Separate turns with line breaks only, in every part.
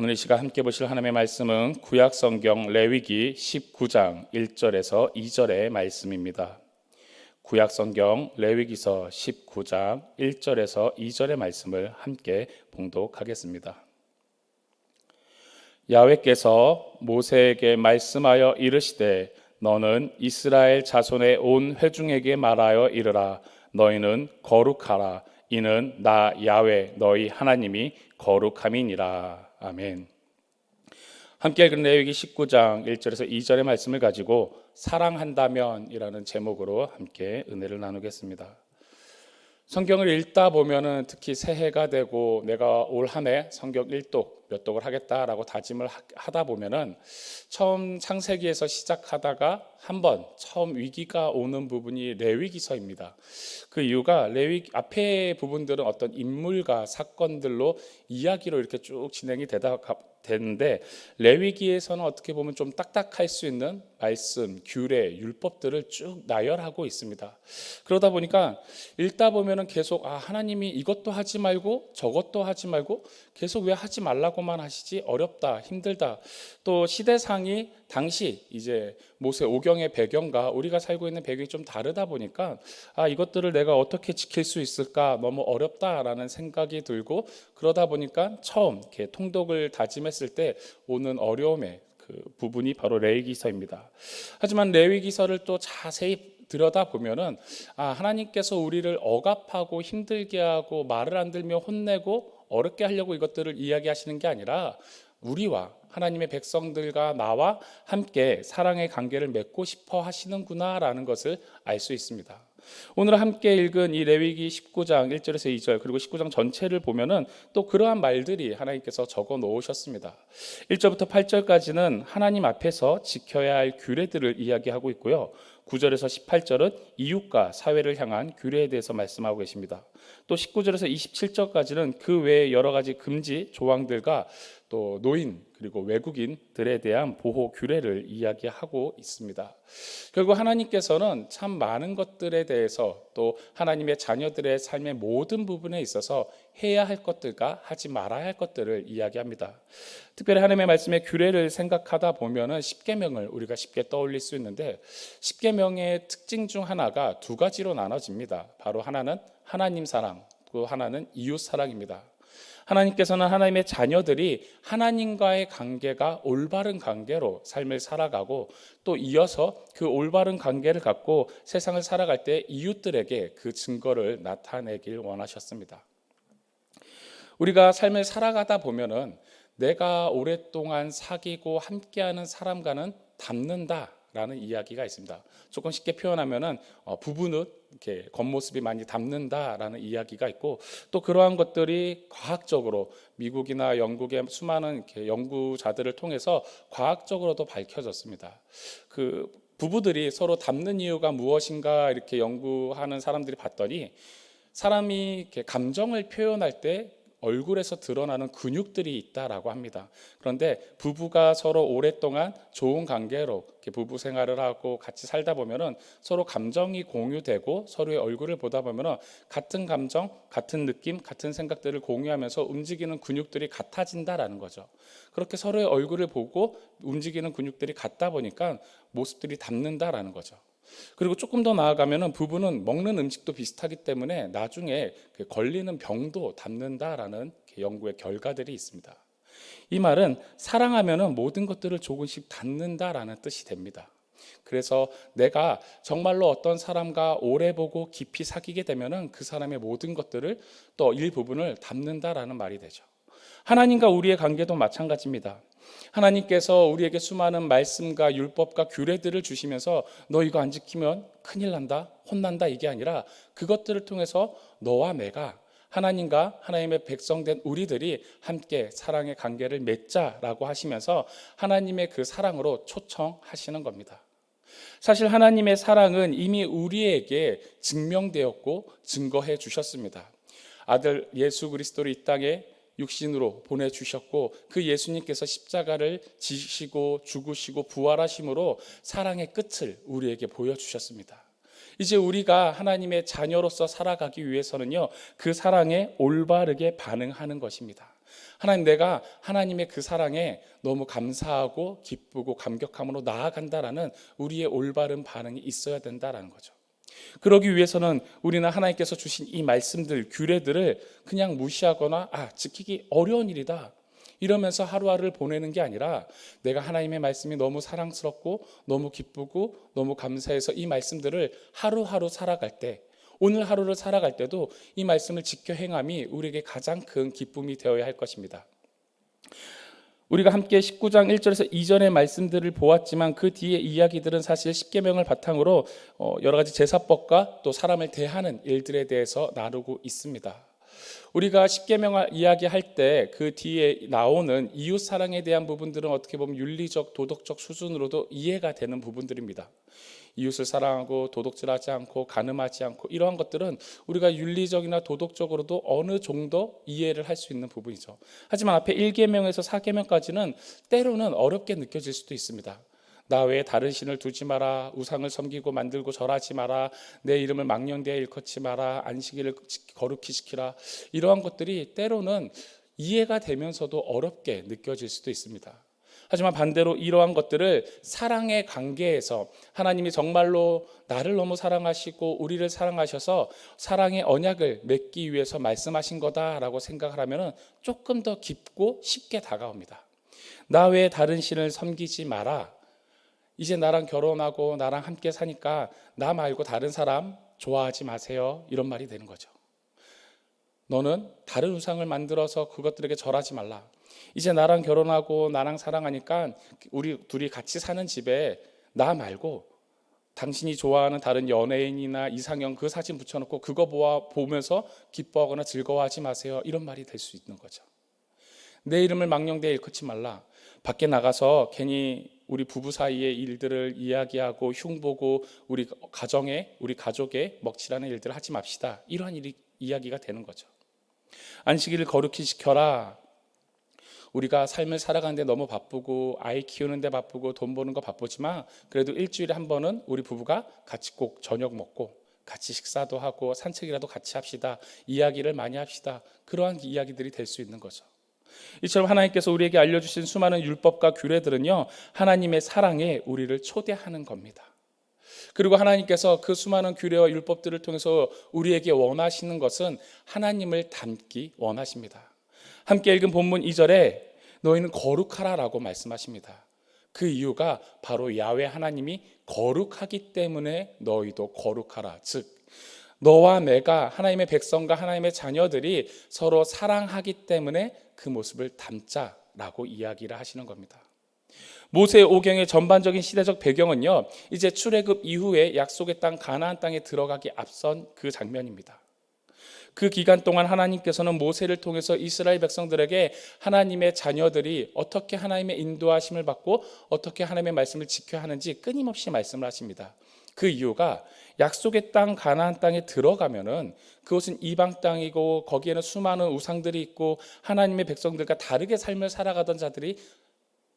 오늘 이 시간 함께 보실 하나님의 말씀은 구약성경 레위기 19장 1절에서 2절의 말씀입니다. 구약성경 레위기서 19장 1절에서 2절의 말씀을 함께 봉독하겠습니다. 야훼께서 모세에게 말씀하여 이르시되 너는 이스라엘 자손의 온 회중에게 말하여 이르라. 너희는 거룩하라. 이는 나 야훼 너희 하나님이 거룩함이니라. 아멘. 함께 읽은 레위기 19장 1절에서 2절의 말씀을 가지고 사랑한다면 이라는 제목으로 함께 은혜를 나누겠습니다. 성경을 읽다 보면은 특히 새해가 되고 내가 올 한 해 성경 1독 몇 독을 하겠다라고 다짐을 하다 보면은 처음 창세기에서 시작하다가 한번 처음 위기가 오는 부분이 레위기서입니다. 그 이유가 레위기 앞에 부분들은 어떤 인물과 사건들로 이야기로 이렇게 쭉 진행이 되는데 레위기에서는 어떻게 보면 좀 딱딱할 수 있는 말씀, 규례, 율법들을 쭉 나열하고 있습니다. 그러다 보니까 읽다 보면은 계속 하나님이 이것도 하지 말고 저것도 하지 말고 계속 왜 하지 말라고만 하시지? 어렵다, 힘들다. 또 시대상이 당시 이제 모세 오경의 배경과 우리가 살고 있는 배경이 좀 다르다 보니까 이것들을 내가 어떻게 지킬 수 있을까? 너무 어렵다라는 생각이 들고 그러다 보니까 처음 이렇게 통독을 다짐했을 때 오는 어려움의 그 부분이 바로 레위기서입니다. 하지만 레위기서를 또 자세히 들여다보면은 하나님께서 우리를 억압하고 힘들게 하고 말을 안 들며 혼내고 어렵게 하려고 이것들을 이야기하시는 게 아니라 우리와 하나님의 백성들과 나와 함께 사랑의 관계를 맺고 싶어 하시는구나라는 것을 알 수 있습니다. 오늘 함께 읽은 이 레위기 19장 1절에서 2절 그리고 19장 전체를 보면은 또 그러한 말들이 하나님께서 적어 놓으셨습니다. 1절부터 8절까지는 하나님 앞에서 지켜야 할 규례들을 이야기하고 있고요. 9절에서 18절은 이웃과 사회를 향한 규례에 대해서 말씀하고 계십니다. 또 19절에서 27절까지는 그 외에 여러 가지 금지 조항들과 또 노인 그리고 외국인들에 대한 보호 규례를 이야기하고 있습니다. 결국 하나님께서는 참 많은 것들에 대해서 또 하나님의 자녀들의 삶의 모든 부분에 있어서 해야 할 것들과 하지 말아야 할 것들을 이야기합니다. 특별히 하나님의 말씀의 규례를 생각하다 보면은 십계명을 우리가 쉽게 떠올릴 수 있는데 십계명의 특징 중 하나가 두 가지로 나눠집니다. 바로 하나는 하나님 사랑, 또 하나는 이웃 사랑입니다. 하나님께서는 하나님의 자녀들이 하나님과의 관계가 올바른 관계로 삶을 살아가고 또 이어서 그 올바른 관계를 갖고 세상을 살아갈 때 이웃들에게 그 증거를 나타내길 원하셨습니다. 우리가 삶을 살아가다 보면은 내가 오랫동안 사귀고 함께하는 사람과는 닮는다라는 이야기가 있습니다. 조금 쉽게 표현하면은 부부는 이렇게 겉모습이 많이 닮는다라는 이야기가 있고 또 그러한 것들이 과학적으로 미국이나 영국의 수많은 이렇게 연구자들을 통해서 과학적으로도 밝혀졌습니다. 그 부부들이 서로 닮는 이유가 무엇인가 이렇게 연구하는 사람들이 봤더니 사람이 이렇게 감정을 표현할 때 얼굴에서 드러나는 근육들이 있다라고 합니다. 그런데 부부가 서로 오랫동안 좋은 관계로 이렇게 부부 생활을 하고 같이 살다 보면은 서로 감정이 공유되고 서로의 얼굴을 보다 보면은 같은 감정, 같은 느낌, 같은 생각들을 공유하면서 움직이는 근육들이 같아진다라는 거죠. 그렇게 서로의 얼굴을 보고 움직이는 근육들이 같다 보니까 모습들이 닮는다라는 거죠. 그리고 조금 더 나아가면은 부부는 먹는 음식도 비슷하기 때문에 나중에 걸리는 병도 닮는다라는 연구의 결과들이 있습니다. 이 말은 사랑하면은 모든 것들을 조금씩 닮는다라는 뜻이 됩니다. 그래서 내가 정말로 어떤 사람과 오래 보고 깊이 사귀게 되면은 그 사람의 모든 것들을 또 일부분을 닮는다라는 말이 되죠. 하나님과 우리의 관계도 마찬가지입니다. 하나님께서 우리에게 수많은 말씀과 율법과 규례들을 주시면서 너 이거 안 지키면 큰일 난다, 혼난다 이게 아니라 그것들을 통해서 너와 내가 하나님과 하나님의 백성된 우리들이 함께 사랑의 관계를 맺자라고 하시면서 하나님의 그 사랑으로 초청하시는 겁니다. 사실 하나님의 사랑은 이미 우리에게 증명되었고 증거해 주셨습니다. 아들 예수 그리스도를 이 땅에 육신으로 보내주셨고 그 예수님께서 십자가를 지시고 죽으시고 부활하심으로 사랑의 끝을 우리에게 보여주셨습니다. 이제 우리가 하나님의 자녀로서 살아가기 위해서는요 그 사랑에 올바르게 반응하는 것입니다. 하나님, 내가 하나님의 그 사랑에 너무 감사하고 기쁘고 감격함으로 나아간다라는 우리의 올바른 반응이 있어야 된다라는 거죠. 그러기 위해서는 우리는 하나님께서 주신 이 말씀들, 규례들을 그냥 무시하거나 지키기 어려운 일이다 이러면서 하루하루를 보내는 게 아니라, 내가 하나님의 말씀이 너무 사랑스럽고 너무 기쁘고 너무 감사해서 이 말씀들을 하루하루 살아갈 때, 오늘 하루를 살아갈 때도 이 말씀을 지켜 행함이 우리에게 가장 큰 기쁨이 되어야 할 것입니다. 우리가 함께 19장 1절에서 2절의 말씀들을 보았지만 그 뒤에 이야기들은 사실 십계명을 바탕으로 여러 가지 제사법과 또 사람을 대하는 일들에 대해서 나누고 있습니다. 우리가 십계명을 이야기할 때 그 뒤에 나오는 이웃 사랑에 대한 부분들은 어떻게 보면 윤리적, 도덕적 수준으로도 이해가 되는 부분들입니다. 이웃을 사랑하고 도둑질하지 않고 간음하지 않고 이러한 것들은 우리가 윤리적이나 도덕적으로도 어느 정도 이해를 할 수 있는 부분이죠. 하지만 앞에 1계명에서 4계명까지는 때로는 어렵게 느껴질 수도 있습니다. 나 외에 다른 신을 두지 마라, 우상을 섬기고 만들고 절하지 마라, 내 이름을 망령되이 일컫지 마라, 안식일을 거룩히 지키라, 이러한 것들이 때로는 이해가 되면서도 어렵게 느껴질 수도 있습니다. 하지만 반대로 이러한 것들을 사랑의 관계에서 하나님이 정말로 나를 너무 사랑하시고 우리를 사랑하셔서 사랑의 언약을 맺기 위해서 말씀하신 거다라고 생각을 하면 조금 더 깊고 쉽게 다가옵니다. 나 외에 다른 신을 섬기지 마라, 이제 나랑 결혼하고 나랑 함께 사니까 나 말고 다른 사람 좋아하지 마세요, 이런 말이 되는 거죠. 너는 다른 우상을 만들어서 그것들에게 절하지 말라, 이제 나랑 결혼하고 나랑 사랑하니까 우리 둘이 같이 사는 집에 나 말고 당신이 좋아하는 다른 연예인이나 이상형 그 사진 붙여놓고 그거 보면서 기뻐하거나 즐거워하지 마세요, 이런 말이 될 수 있는 거죠. 내 이름을 망령되이 일컫지 말라, 밖에 나가서 괜히 우리 부부 사이의 일들을 이야기하고 흉보고 우리 가족의 먹칠하는 일들을 하지 맙시다, 이러한 이야기가 되는 거죠. 안식일을 거룩히 지켜라, 우리가 삶을 살아가는데 너무 바쁘고 아이 키우는데 바쁘고 돈 버는 거 바쁘지만 그래도 일주일에 한 번은 우리 부부가 같이 꼭 저녁 먹고 같이 식사도 하고 산책이라도 같이 합시다, 이야기를 많이 합시다, 그러한 이야기들이 될 수 있는 거죠. 이처럼 하나님께서 우리에게 알려주신 수많은 율법과 규례들은요, 하나님의 사랑에 우리를 초대하는 겁니다. 그리고 하나님께서 그 수많은 규례와 율법들을 통해서 우리에게 원하시는 것은 하나님을 닮기 원하십니다. 함께 읽은 본문 2절에 너희는 거룩하라라고 말씀하십니다. 그 이유가 바로 야훼 하나님이 거룩하기 때문에 너희도 거룩하라, 즉 너와 내가 하나님의 백성과 하나님의 자녀들이 서로 사랑하기 때문에 그 모습을 담자라고 이야기를 하시는 겁니다. 모세 오경의 전반적인 시대적 배경은요, 이제 출애굽 이후에 약속의 땅 가나안 땅에 들어가기 앞선 그 장면입니다. 그 기간 동안 하나님께서는 모세를 통해서 이스라엘 백성들에게 하나님의 자녀들이 어떻게 하나님의 인도하심을 받고 어떻게 하나님의 말씀을 지켜야 하는지 끊임없이 말씀을 하십니다. 그 이유가 약속의 땅 가나안 땅에 들어가면은 그것은 이방 땅이고 거기에는 수많은 우상들이 있고 하나님의 백성들과 다르게 삶을 살아가던 자들이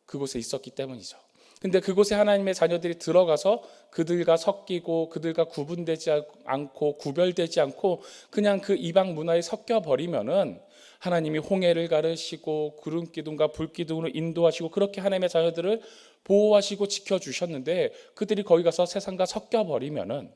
그곳에 있었기 때문이죠. 근데 그곳에 하나님의 자녀들이 들어가서 그들과 섞이고 그들과 구분되지 않고 구별되지 않고 그냥 그 이방 문화에 섞여 버리면은 하나님이 홍해를 가르시고 구름 기둥과 불 기둥으로 인도하시고 그렇게 하나님의 자녀들을 보호하시고 지켜주셨는데, 그들이 거기 가서 세상과 섞여 버리면은,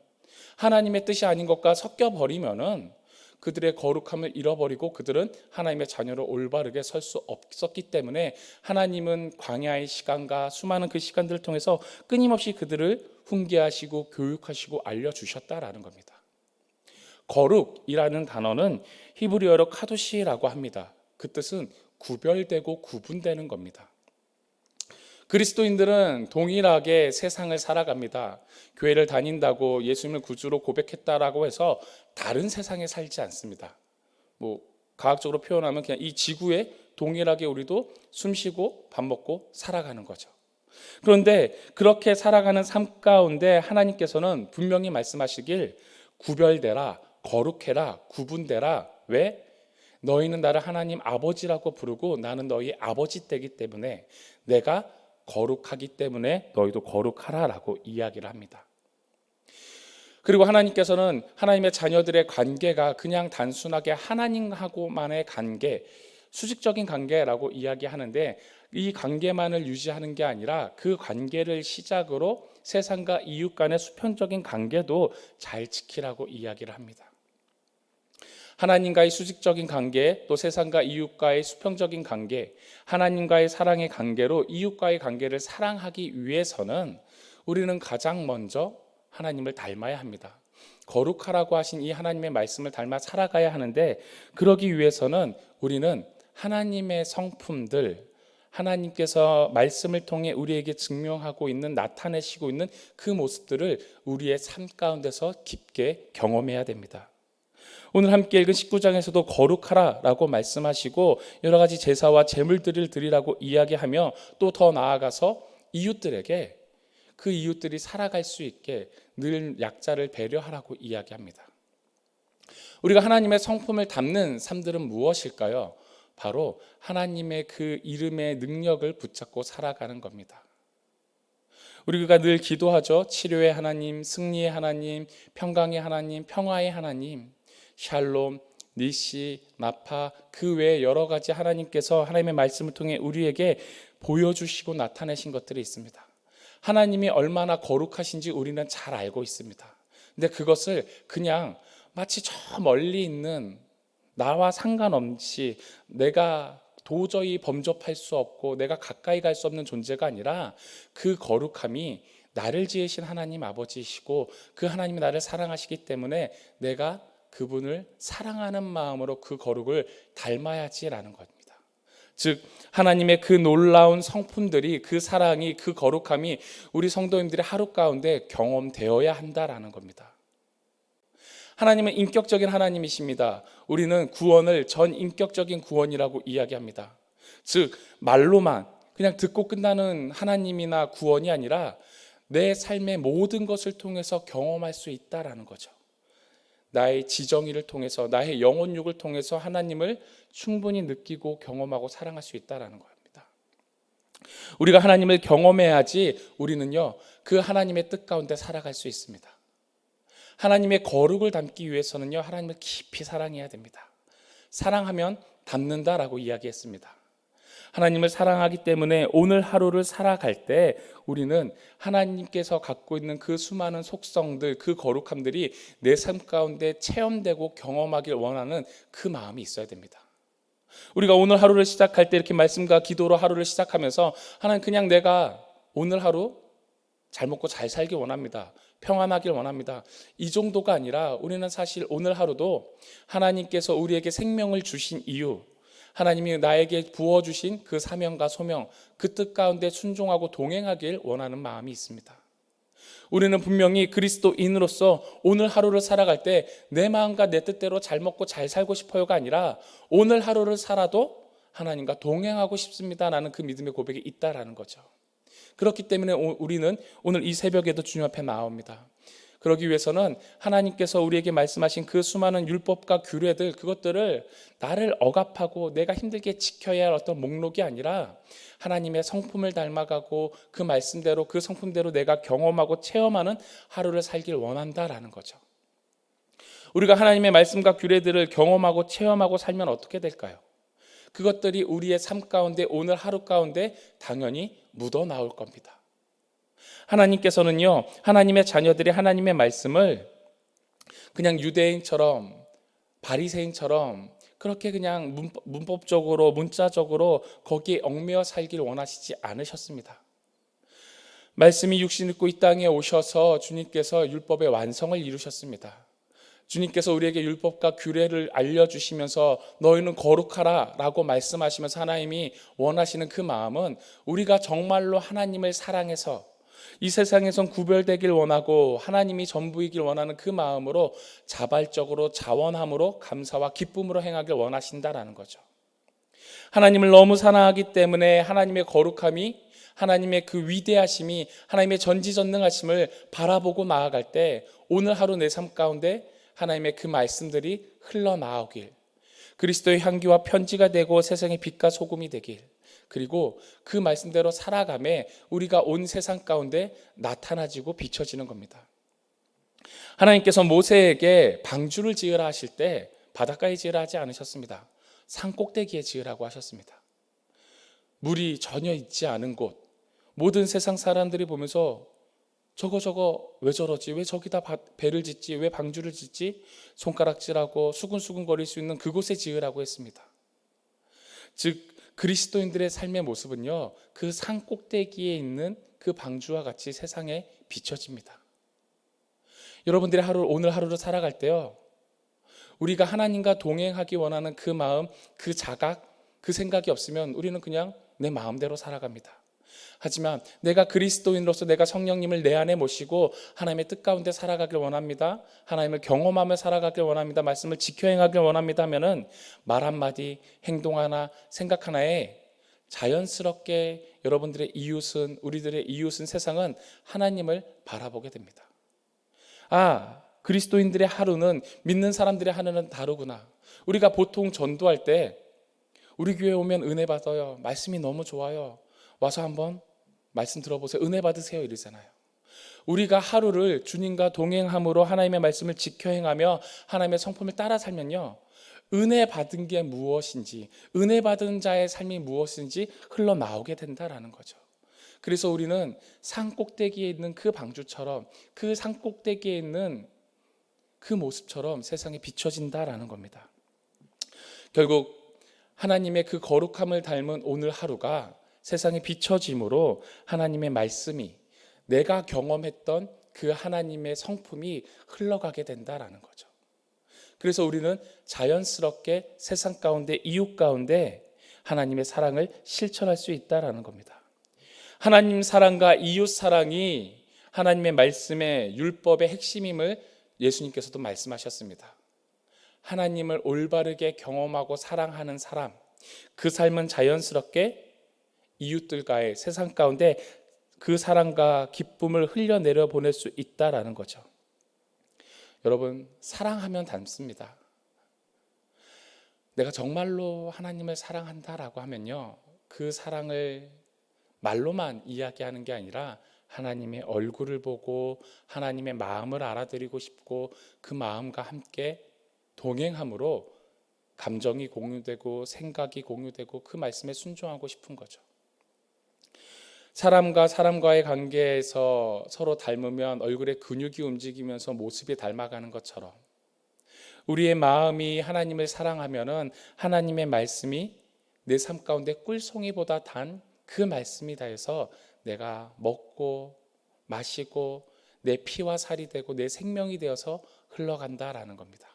하나님의 뜻이 아닌 것과 섞여 버리면은 그들의 거룩함을 잃어버리고 그들은 하나님의 자녀로 올바르게 설 수 없었기 때문에 하나님은 광야의 시간과 수많은 그 시간들을 통해서 끊임없이 그들을 훈계하시고 교육하시고 알려주셨다라는 겁니다. 거룩이라는 단어는 히브리어로 카도시라고 합니다. 그 뜻은 구별되고 구분되는 겁니다. 그리스도인들은 동일하게 세상을 살아갑니다. 교회를 다닌다고 예수님을 구주로 고백했다라고 해서 다른 세상에 살지 않습니다. 과학적으로 표현하면 그냥 이 지구에 동일하게 우리도 숨쉬고 밥 먹고 살아가는 거죠. 그런데 그렇게 살아가는 삶 가운데 하나님께서는 분명히 말씀하시길 구별되라, 거룩해라, 구분되라. 왜? 너희는 나를 하나님 아버지라고 부르고 나는 너희 아버지 때이기 때문에 내가 거룩하기 때문에 너희도 거룩하라라고 이야기를 합니다. 그리고 하나님께서는 하나님의 자녀들의 관계가 그냥 단순하게 하나님하고만의 관계, 수직적인 관계라고 이야기하는데 이 관계만을 유지하는 게 아니라 그 관계를 시작으로 세상과 이웃 간의 수평적인 관계도 잘 지키라고 이야기를 합니다. 하나님과의 수직적인 관계, 또 세상과 이웃과의 수평적인 관계, 하나님과의 사랑의 관계로 이웃과의 관계를 사랑하기 위해서는 우리는 가장 먼저 하나님을 닮아야 합니다. 거룩하라고 하신 이 하나님의 말씀을 닮아 살아가야 하는데, 그러기 위해서는 우리는 하나님의 성품들, 하나님께서 말씀을 통해 우리에게 증명하고 있는, 나타내시고 있는 그 모습들을 우리의 삶 가운데서 깊게 경험해야 됩니다. 오늘 함께 읽은 19장에서도 거룩하라라고 말씀하시고 여러 가지 제사와 제물들을 드리라고 이야기하며, 또 더 나아가서 이웃들에게 그 이웃들이 살아갈 수 있게 늘 약자를 배려하라고 이야기합니다. 우리가 하나님의 성품을 담는 삶들은 무엇일까요? 바로 하나님의 그 이름의 능력을 붙잡고 살아가는 겁니다. 우리가 늘 기도하죠. 치료의 하나님, 승리의 하나님, 평강의 하나님, 평화의 하나님, 샬롬, 니시, 나파, 그 외에 여러 가지 하나님께서 하나님의 말씀을 통해 우리에게 보여주시고 나타내신 것들이 있습니다. 하나님이 얼마나 거룩하신지 우리는 잘 알고 있습니다. 근데 그것을 그냥 마치 저 멀리 있는 나와 상관없이 내가 도저히 범접할 수 없고 내가 가까이 갈 수 없는 존재가 아니라, 그 거룩함이 나를 지으신 하나님 아버지이시고 그 하나님이 나를 사랑하시기 때문에 내가 그분을 사랑하는 마음으로 그 거룩을 닮아야지라는 겁니다. 즉 하나님의 그 놀라운 성품들이, 그 사랑이, 그 거룩함이 우리 성도님들의 하루 가운데 경험되어야 한다라는 겁니다. 하나님은 인격적인 하나님이십니다. 우리는 구원을 전인격적인 구원이라고 이야기합니다. 즉 말로만 그냥 듣고 끝나는 하나님이나 구원이 아니라 내 삶의 모든 것을 통해서 경험할 수 있다라는 거죠. 나의 지정의를 통해서, 나의 영혼육을 통해서 하나님을 충분히 느끼고 경험하고 사랑할 수 있다는 겁니다. 우리가 하나님을 경험해야지 우리는요, 그 하나님의 뜻 가운데 살아갈 수 있습니다. 하나님의 거룩을 담기 위해서는요, 하나님을 깊이 사랑해야 됩니다. 사랑하면 닮는다라고 이야기했습니다. 하나님을 사랑하기 때문에 오늘 하루를 살아갈 때 우리는 하나님께서 갖고 있는 그 수많은 속성들, 그 거룩함들이 내 삶 가운데 체험되고 경험하길 원하는 그 마음이 있어야 됩니다. 우리가 오늘 하루를 시작할 때 이렇게 말씀과 기도로 하루를 시작하면서, 하나님 그냥 내가 오늘 하루 잘 먹고 잘 살길 원합니다. 평안하길 원합니다. 이 정도가 아니라 우리는 사실 오늘 하루도 하나님께서 우리에게 생명을 주신 이유, 하나님이 나에게 부어주신 그 사명과 소명, 그 뜻 가운데 순종하고 동행하길 원하는 마음이 있습니다. 우리는 분명히 그리스도인으로서 오늘 하루를 살아갈 때 내 마음과 내 뜻대로 잘 먹고 잘 살고 싶어요가 아니라, 오늘 하루를 살아도 하나님과 동행하고 싶습니다라는 그 믿음의 고백이 있다라는 거죠. 그렇기 때문에 우리는 오늘 이 새벽에도 주님 앞에 나옵니다. 그러기 위해서는 하나님께서 우리에게 말씀하신 그 수많은 율법과 규례들, 그것들을 나를 억압하고 내가 힘들게 지켜야 할 어떤 목록이 아니라 하나님의 성품을 닮아가고 그 말씀대로, 그 성품대로 내가 경험하고 체험하는 하루를 살길 원한다라는 거죠. 우리가 하나님의 말씀과 규례들을 경험하고 체험하고 살면 어떻게 될까요? 그것들이 우리의 삶 가운데, 오늘 하루 가운데 당연히 묻어나올 겁니다. 하나님께서는요, 하나님의 자녀들이 하나님의 말씀을 그냥 유대인처럼, 바리새인처럼 그렇게 그냥 문법적으로, 문자적으로 거기에 얽매여 살길 원하시지 않으셨습니다. 말씀이 육신 입고 이 땅에 오셔서 주님께서 율법의 완성을 이루셨습니다. 주님께서 우리에게 율법과 규례를 알려주시면서 너희는 거룩하라 라고 말씀하시면서 하나님이 원하시는 그 마음은, 우리가 정말로 하나님을 사랑해서 이 세상에선 구별되길 원하고 하나님이 전부이길 원하는 그 마음으로 자발적으로, 자원함으로, 감사와 기쁨으로 행하길 원하신다라는 거죠. 하나님을 너무 사랑하기 때문에 하나님의 거룩함이, 하나님의 그 위대하심이, 하나님의 전지전능하심을 바라보고 나아갈 때 오늘 하루 내 삶 가운데 하나님의 그 말씀들이 흘러나오길, 그리스도의 향기와 편지가 되고 세상의 빛과 소금이 되길, 그리고 그 말씀대로 살아감에 우리가 온 세상 가운데 나타나지고 비춰지는 겁니다. 하나님께서 모세에게 방주를 지으라 하실 때 바닷가에 지으라 하지 않으셨습니다. 산 꼭대기에 지으라고 하셨습니다. 물이 전혀 있지 않은 곳, 모든 세상 사람들이 보면서 저거 왜 저러지? 왜 저기다 배를 짓지? 왜 방주를 짓지? 손가락질하고 수근수근거릴 수 있는 그곳에 지으라고 했습니다. 즉 그리스도인들의 삶의 모습은요, 그 산 꼭대기에 있는 그 방주와 같이 세상에 비춰집니다. 여러분들이 오늘 하루를 살아갈 때요, 우리가 하나님과 동행하기 원하는 그 마음, 그 자각, 그 생각이 없으면 우리는 그냥 내 마음대로 살아갑니다. 하지만 내가 그리스도인으로서 내가 성령님을 내 안에 모시고 하나님의 뜻 가운데 살아가길 원합니다. 하나님을 경험하며 살아가길 원합니다. 말씀을 지켜 행하길 원합니다 하면은 말 한마디, 행동 하나, 생각 하나에 자연스럽게 여러분들의 이웃은, 우리들의 이웃은, 세상은 하나님을 바라보게 됩니다. 아, 그리스도인들의 하루는 믿는 사람들의 하루는 다르구나. 우리가 보통 전도할 때 우리 교회 오면 은혜 받아요. 말씀이 너무 좋아요. 와서 한번 말씀 들어보세요. 은혜 받으세요. 이러잖아요. 우리가 하루를 주님과 동행함으로 하나님의 말씀을 지켜 행하며 하나님의 성품을 따라 살면요, 은혜 받은 게 무엇인지, 은혜 받은 자의 삶이 무엇인지 흘러나오게 된다라는 거죠. 그래서 우리는 산 꼭대기에 있는 그 방주처럼, 그 산 꼭대기에 있는 그 모습처럼 세상에 비춰진다라는 겁니다. 결국 하나님의 그 거룩함을 닮은 오늘 하루가 세상에 비춰짐으로 하나님의 말씀이, 내가 경험했던 그 하나님의 성품이 흘러가게 된다라는 거죠. 그래서 우리는 자연스럽게 세상 가운데, 이웃 가운데 하나님의 사랑을 실천할 수 있다라는 겁니다. 하나님 사랑과 이웃 사랑이 하나님의 말씀의 율법의 핵심임을 예수님께서도 말씀하셨습니다. 하나님을 올바르게 경험하고 사랑하는 사람, 그 삶은 자연스럽게 이웃들과의 세상 가운데 그 사랑과 기쁨을 흘려내려 보낼 수 있다라는 거죠. 여러분, 사랑하면 닮습니다. 내가 정말로 하나님을 사랑한다라고 하면요, 그 사랑을 말로만 이야기하는 게 아니라 하나님의 얼굴을 보고 하나님의 마음을 알아드리고 싶고 그 마음과 함께 동행함으로 감정이 공유되고 생각이 공유되고 그 말씀에 순종하고 싶은 거죠. 사람과 사람과의 관계에서 서로 닮으면 얼굴의 근육이 움직이면서 모습이 닮아가는 것처럼 우리의 마음이 하나님을 사랑하면은 하나님의 말씀이 내 삶 가운데 꿀송이보다 단 그 말씀이 닿아서 내가 먹고 마시고 내 피와 살이 되고 내 생명이 되어서 흘러간다라는 겁니다.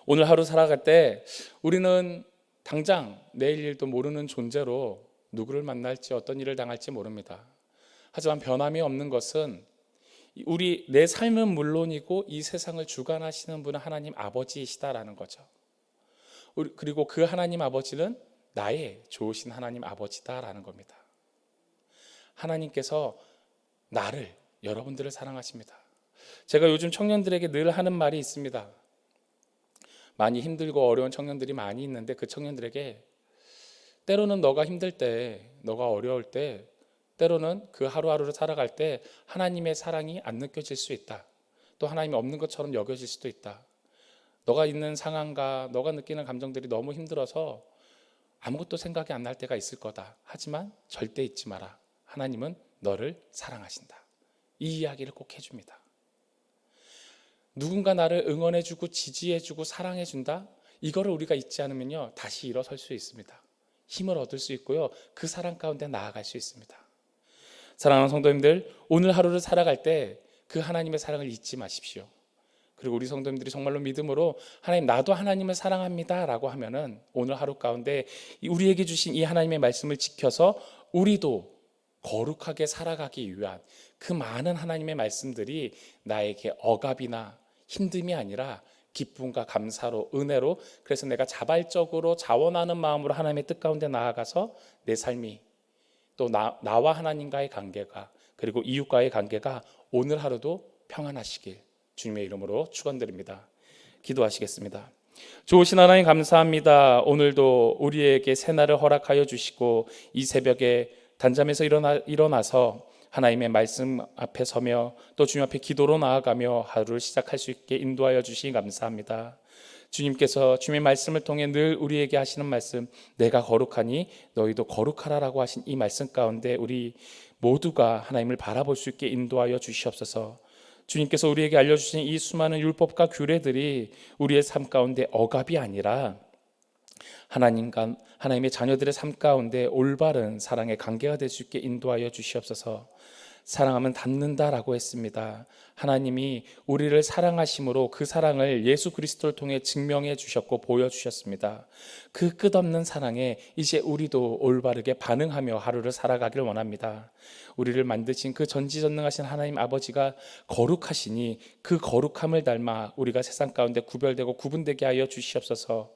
오늘 하루 살아갈 때 우리는 당장 내일 일도 모르는 존재로 누구를 만날지 어떤 일을 당할지 모릅니다. 하지만 변함이 없는 것은 내 삶은 물론이고 이 세상을 주관하시는 분은 하나님 아버지이시다라는 거죠. 그리고 그 하나님 아버지는 나의 좋으신 하나님 아버지다라는 겁니다. 하나님께서 여러분들을 사랑하십니다. 제가 요즘 청년들에게 늘 하는 말이 있습니다. 많이 힘들고 어려운 청년들이 많이 있는데 그 청년들에게 때로는 너가 힘들 때, 너가 어려울 때, 때로는 그 하루하루를 살아갈 때 하나님의 사랑이 안 느껴질 수 있다. 또 하나님이 없는 것처럼 여겨질 수도 있다. 너가 있는 상황과 너가 느끼는 감정들이 너무 힘들어서 아무것도 생각이 안 날 때가 있을 거다. 하지만 절대 잊지 마라. 하나님은 너를 사랑하신다. 이 이야기를 꼭 해줍니다. 누군가 나를 응원해주고 지지해주고 사랑해준다? 이거를 우리가 잊지 않으면요, 다시 일어설 수 있습니다. 힘을 얻을 수 있고요, 그 사랑 가운데 나아갈 수 있습니다. 사랑하는 성도님들, 오늘 하루를 살아갈 때 그 하나님의 사랑을 잊지 마십시오. 그리고 우리 성도님들이 정말로 믿음으로 하나님, 나도 하나님을 사랑합니다 라고 하면은 오늘 하루 가운데 우리에게 주신 이 하나님의 말씀을 지켜서 우리도 거룩하게 살아가기 위한 그 많은 하나님의 말씀들이 나에게 억압이나 힘듦이 아니라 기쁨과 감사로, 은혜로, 그래서 내가 자발적으로 자원하는 마음으로 하나님의 뜻 가운데 나아가서 내 삶이 또 나와 하나님과의 관계가, 그리고 이웃과의 관계가 오늘 하루도 평안하시길 주님의 이름으로 축원드립니다. 기도하시겠습니다. 좋으신 하나님 감사합니다. 오늘도 우리에게 새날을 허락하여 주시고 이 새벽에 단잠에서 일어나서 하나님의 말씀 앞에 서며 또 주님 앞에 기도로 나아가며 하루를 시작할 수 있게 인도하여 주시니 감사합니다. 주님께서 주님의 말씀을 통해 늘 우리에게 하시는 말씀, 내가 거룩하니 너희도 거룩하라라고 하신 이 말씀 가운데 우리 모두가 하나님을 바라볼 수 있게 인도하여 주시옵소서. 주님께서 우리에게 알려주신 이 수많은 율법과 규례들이 우리의 삶 가운데 억압이 아니라 하나님의 자녀들의 삶 가운데 올바른 사랑의 관계가 될 수 있게 인도하여 주시옵소서. 사랑하면 닮는다라고 했습니다. 하나님이 우리를 사랑하심으로 그 사랑을 예수 그리스도를 통해 증명해 주셨고 보여주셨습니다. 그 끝없는 사랑에 이제 우리도 올바르게 반응하며 하루를 살아가길 원합니다. 우리를 만드신 그 전지전능하신 하나님 아버지가 거룩하시니 그 거룩함을 닮아 우리가 세상 가운데 구별되고 구분되게 하여 주시옵소서.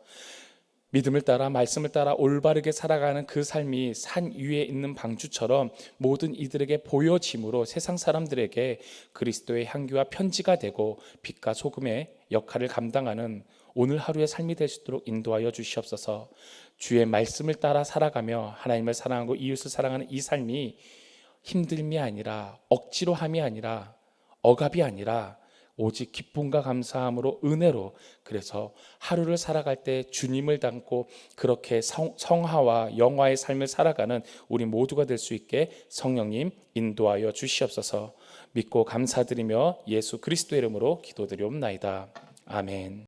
믿음을 따라 말씀을 따라 올바르게 살아가는 그 삶이 산 위에 있는 방주처럼 모든 이들에게 보여짐으로 세상 사람들에게 그리스도의 향기와 편지가 되고 빛과 소금의 역할을 감당하는 오늘 하루의 삶이 될 수 있도록 인도하여 주시옵소서. 주의 말씀을 따라 살아가며 하나님을 사랑하고 이웃을 사랑하는 이 삶이 힘듦이 아니라 억지로 함이 아니라 억압이 아니라 오직 기쁨과 감사함으로 은혜로, 그래서 하루를 살아갈 때 주님을 닮고 그렇게 성화와 영화의 삶을 살아가는 우리 모두가 될 수 있게 성령님 인도하여 주시옵소서. 믿고 감사드리며 예수 그리스도의 이름으로 기도드리옵나이다. 아멘.